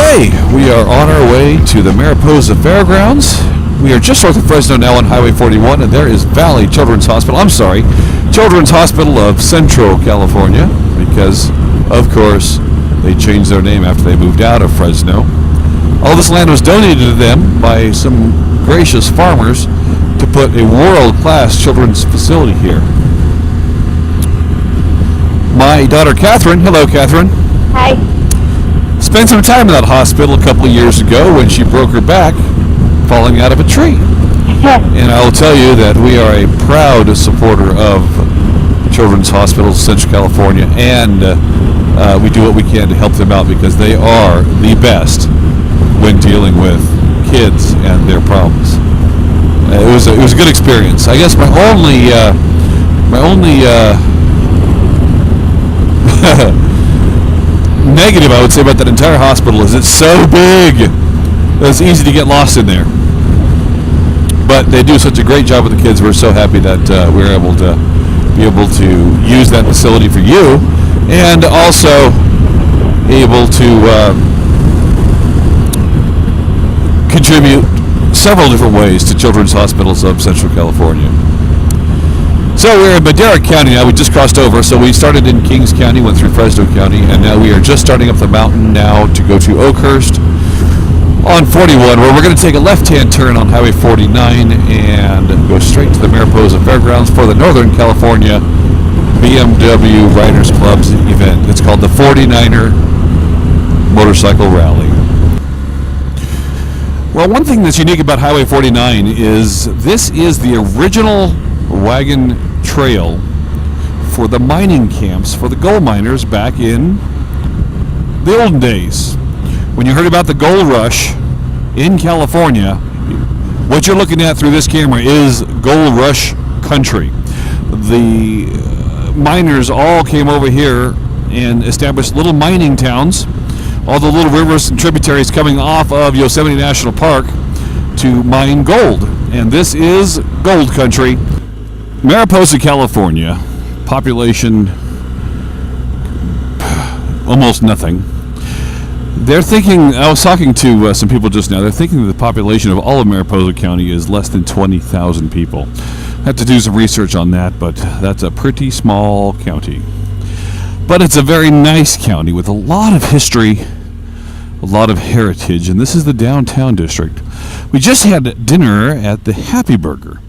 Okay, we are on our way to the Mariposa Fairgrounds. We are just north of Fresno now on Highway 41, and there is Valley Children's Hospital. I'm sorry, Children's Hospital of Central California, because, of course, they changed their name after they moved out of Fresno. All this land was donated to them by some gracious farmers to put a world-class children's facility here. My daughter Katherine, hello Katherine. Hi. Spent some time in that hospital a couple of years ago when she broke her back falling out of a tree. And I will tell you that we are a proud supporter of Children's Hospitals Central California, and we do what we can to help them out because they are the best when dealing with kids and their problems. It was a good experience. I guess my only negative I would say about that entire hospital is it's so big that it's easy to get lost in there. But they do such a great job with the kids. We're so happy that we're able to use that facility for you, and also able to contribute several different ways to Children's Hospitals of Central California. So we're in Madera County now. We just crossed over. So we started in Kings County, went through Fresno County, and now we are just starting up the mountain now to go to Oakhurst on 41, where we're going to take a left-hand turn on Highway 49 and go straight to the Mariposa Fairgrounds for the Northern California BMW Riders Club's event. It's called the 49er Motorcycle Rally. Well, one thing that's unique about Highway 49 is this is the original wagon trail for the mining camps for the gold miners back in the olden days. When you heard about the gold rush in California, what you're looking at through this camera is gold rush country. The miners all came over here and established little mining towns, all the little rivers and tributaries coming off of Yosemite National Park to mine gold. And this is gold country. Mariposa, California, population almost nothing. They're thinking, I was talking to some people just now, they're thinking that the population of all of Mariposa County is less than 20,000 people. I have to do some research on that, but that's a pretty small county. But it's a very nice county with a lot of history, a lot of heritage, and this is the downtown district. We just had dinner at the Happy Burger.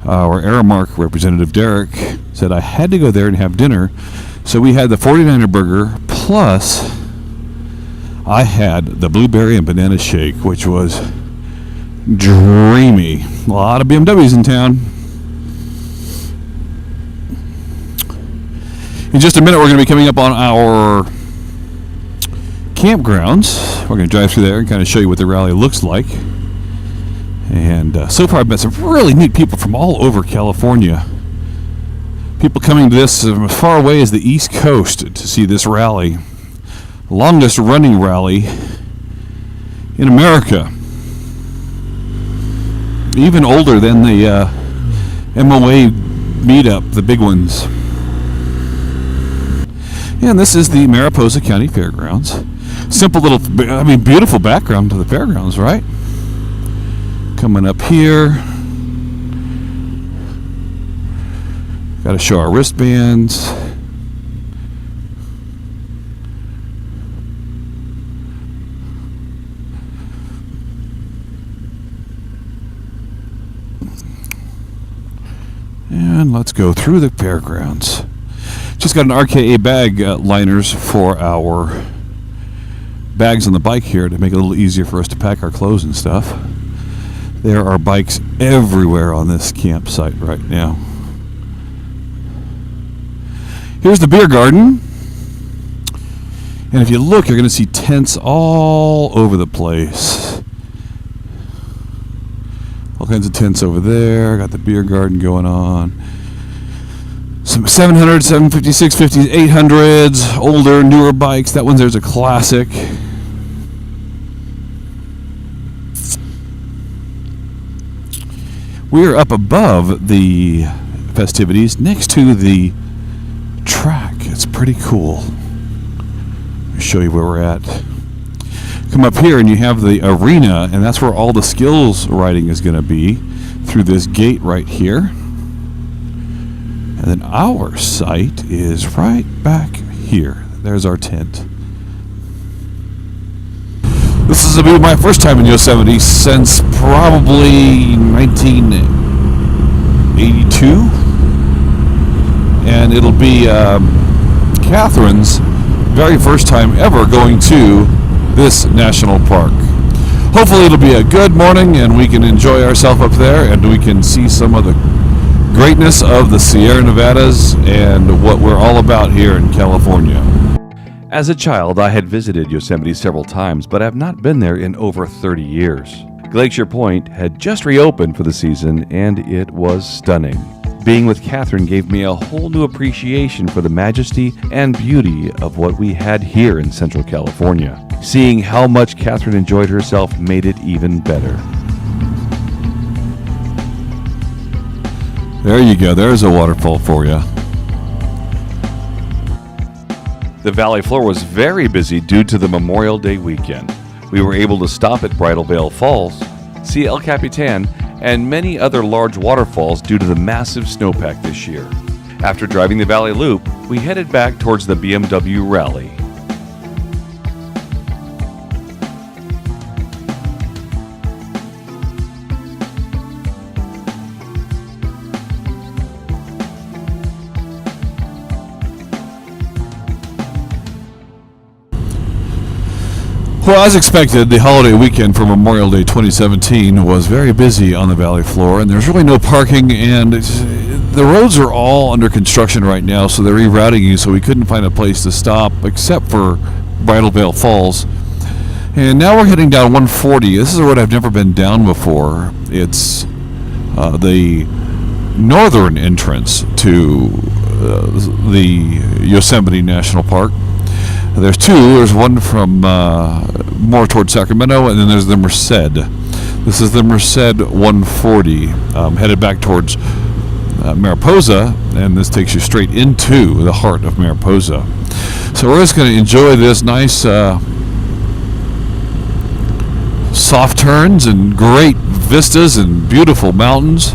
Our Aramark representative Derek said I had to go there and have dinner, so we had the 49er burger, plus I had the blueberry and banana shake, which was dreamy. A lot of BMWs in town. In just a minute, we're going to be coming up on our campgrounds. We're going to drive through there and kind of show you what the rally looks like. And so far I've met some really neat people from all over California. People coming to this from as far away as the East Coast to see this rally. Longest running rally in America. Even older than the MOA meetup, the big ones. And this is the Mariposa County Fairgrounds. Simple little, beautiful background to the fairgrounds, right? Coming up here, got to show our wristbands. And let's go through the fairgrounds. Just got an RKA bag liners for our bags on the bike here to make it a little easier for us to pack our clothes and stuff. There are bikes everywhere on this campsite right now. Here's the beer garden. And if you look, you're going to see tents all over the place. All kinds of tents over there. Got the beer garden going on. Some 700, 750, 650s, 800s, older, newer bikes. That one there's a classic. We're up above the festivities next to the track. It's pretty cool. Let me show you where we're at. come up here and you have the arena, and that's where all the skills riding is going to be, through this gate right here. And then our site is right back here. There's our tent. This is going to be my first time in Yosemite since probably 1982. And it'll be Katherine's very first time ever going to this national park. Hopefully it'll be a good morning and we can enjoy ourselves up there and we can see some of the greatness of the Sierra Nevadas and what we're all about here in California. As a child, I had visited Yosemite several times, but I have not been there in over 30 years. Glacier Point had just reopened for the season and it was stunning. Being with Katherine gave me a whole new appreciation for the majesty and beauty of what we had here in Central California. Seeing how much Katherine enjoyed herself made it even better. There you go. There's a waterfall for you. The valley floor was very busy due to the Memorial Day weekend. We were able to stop at Bridal Veil Falls, see El Capitan, and many other large waterfalls due to the massive snowpack this year. After driving the Valley Loop, we headed back towards the BMW Rally. Well, as expected, the holiday weekend for Memorial Day 2017 was very busy on the valley floor, and there's really no parking, and the roads are all under construction right now, so they're rerouting you, so we couldn't find a place to stop except for Bridal Veil Falls. And now we're heading down 140. This is a road I've never been down before. It's the northern entrance to the Yosemite National Park. There's two. There's one from more towards Sacramento, and then there's the Merced. This is the Merced 140, headed back towards Mariposa, and this takes you straight into the heart of Mariposa. So we're just going to enjoy this nice soft turns and great vistas and beautiful mountains.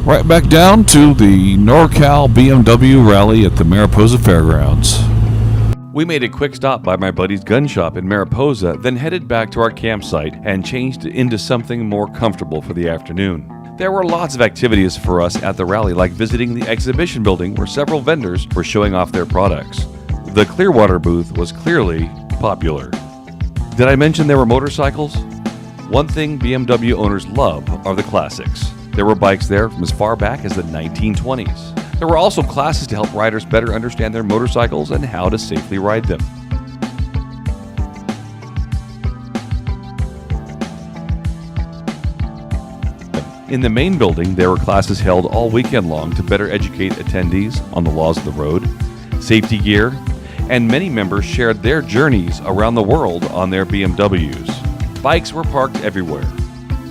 Right back down to the Nor Cal BMW rally at the Mariposa Fairgrounds. We made a quick stop by my buddy's gun shop in Mariposa, then headed back to our campsite and changed into something more comfortable for the afternoon. There were lots of activities for us at the rally, like visiting the exhibition building where several vendors were showing off their products. The Clearwater booth was clearly popular. Did I mention there were motorcycles? One thing BMW owners love are the classics. There were bikes there from as far back as the 1920s. There were also classes to help riders better understand their motorcycles and how to safely ride them. In the main building, there were classes held all weekend long to better educate attendees on the laws of the road, safety gear, and many members shared their journeys around the world on their BMWs. Bikes were parked everywhere.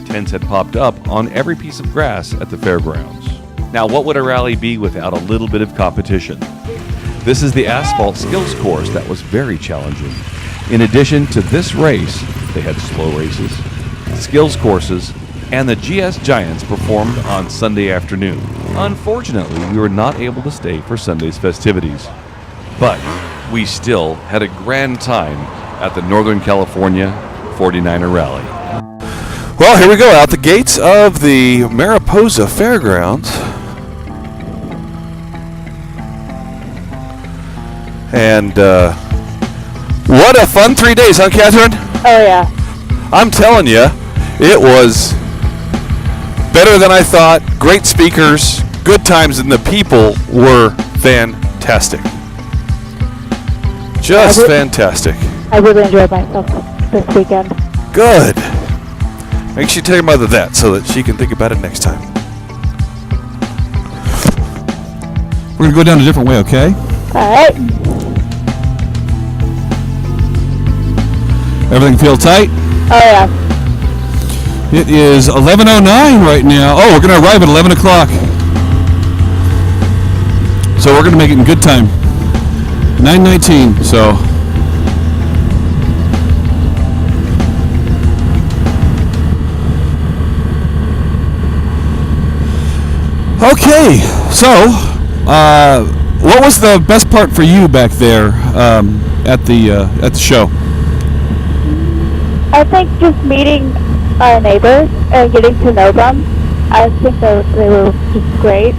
Tents had popped up on every piece of grass at the fairgrounds. Now, what would a rally be without a little bit of competition? This is the asphalt skills course that was very challenging. In addition to this race, they had slow races, skills courses, and the GS Giants performed on Sunday afternoon. Unfortunately, we were not able to stay for Sunday's festivities, but we still had a grand time at the Northern California 49er Rally. Well, here we go, out the gates of the Mariposa Fairgrounds. And what a fun 3 days, huh, Katherine? Oh, yeah. I'm telling you, it was better than I thought. Great speakers, good times, and the people were fantastic. Just fantastic. I really enjoyed myself this weekend. Good. Make sure you tell your mother that so that she can think about it next time. We're going to go down a different way, okay? All right. Everything feel tight? Oh, yeah. It is 11:09 right now. Oh, we're going to arrive at 11 o'clock. So we're going to make it in good time. 9:19, so. Okay, so what was the best part for you back there at the show? I think just meeting our neighbors and getting to know them. I think they were just great.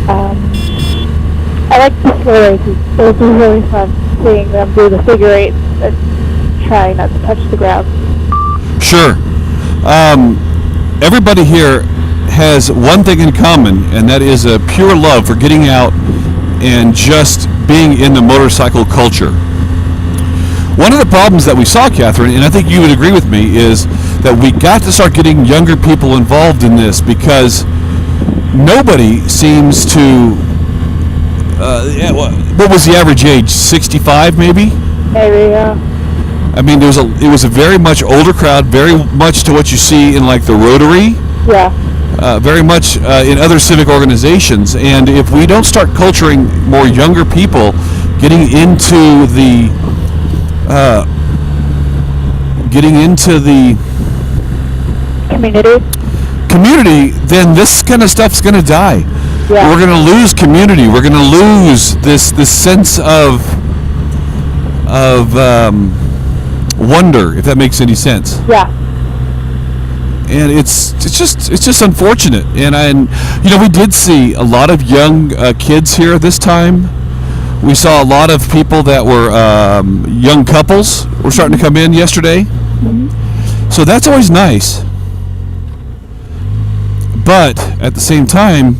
I like the slow races. It was really fun seeing them do the figure eights and try not to touch the ground. Sure. Everybody here has one thing in common, and that is a pure love for getting out and just being in the motorcycle culture. One of the problems that we saw, Katherine, and I think you would agree with me, is that we got to start getting younger people involved in this because nobody seems to. What was the average age? 65, maybe? Maybe, yeah. I mean, it was a very much older crowd, very much to what you see in like the Rotary. Yeah. Very much in other civic organizations, and if we don't start culturing more younger people getting into the community, then this kind of stuff's going to die. Yeah. We're going to lose community. We're going to lose this sense of wonder, if that makes any sense. Yeah. And it's just unfortunate. And we did see a lot of young kids here this time. We saw a lot of people that were young couples were starting to come in yesterday. Mm-hmm. So that's always nice. But at the same time,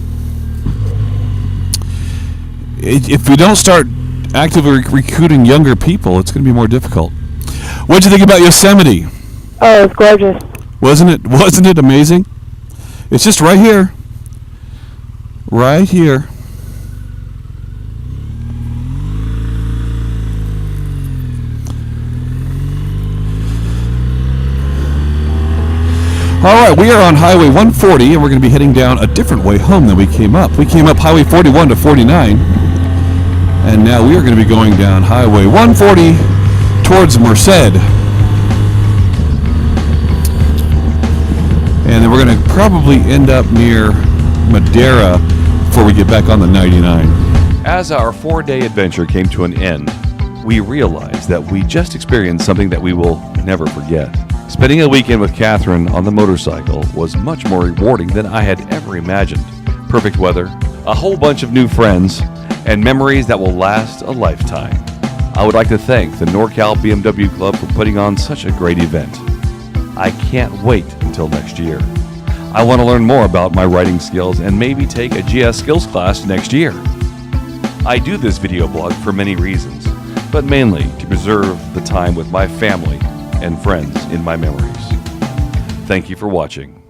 if we don't start actively recruiting younger people, it's going to be more difficult. What did you think about Yosemite? Oh, it was gorgeous. Wasn't it amazing? It's just right here. Right here. All right, we are on Highway 140, and we're going to be heading down a different way home than we came up. We came up Highway 41 to 49, and now we are going to be going down Highway 140 towards Merced. And then we're going to probably end up near Madera before we get back on the 99. As our 4-day adventure came to an end, we realized that we just experienced something that we will never forget. Spending a weekend with Katherine on the motorcycle was much more rewarding than I had ever imagined. Perfect weather, a whole bunch of new friends, and memories that will last a lifetime. I would like to thank the Nor Cal BMW Club for putting on such a great event. I can't wait until next year. I want to learn more about my riding skills and maybe take a GS skills class next year. I do this video blog for many reasons, but mainly to preserve the time with my family and friends in my memories. Thank you for watching.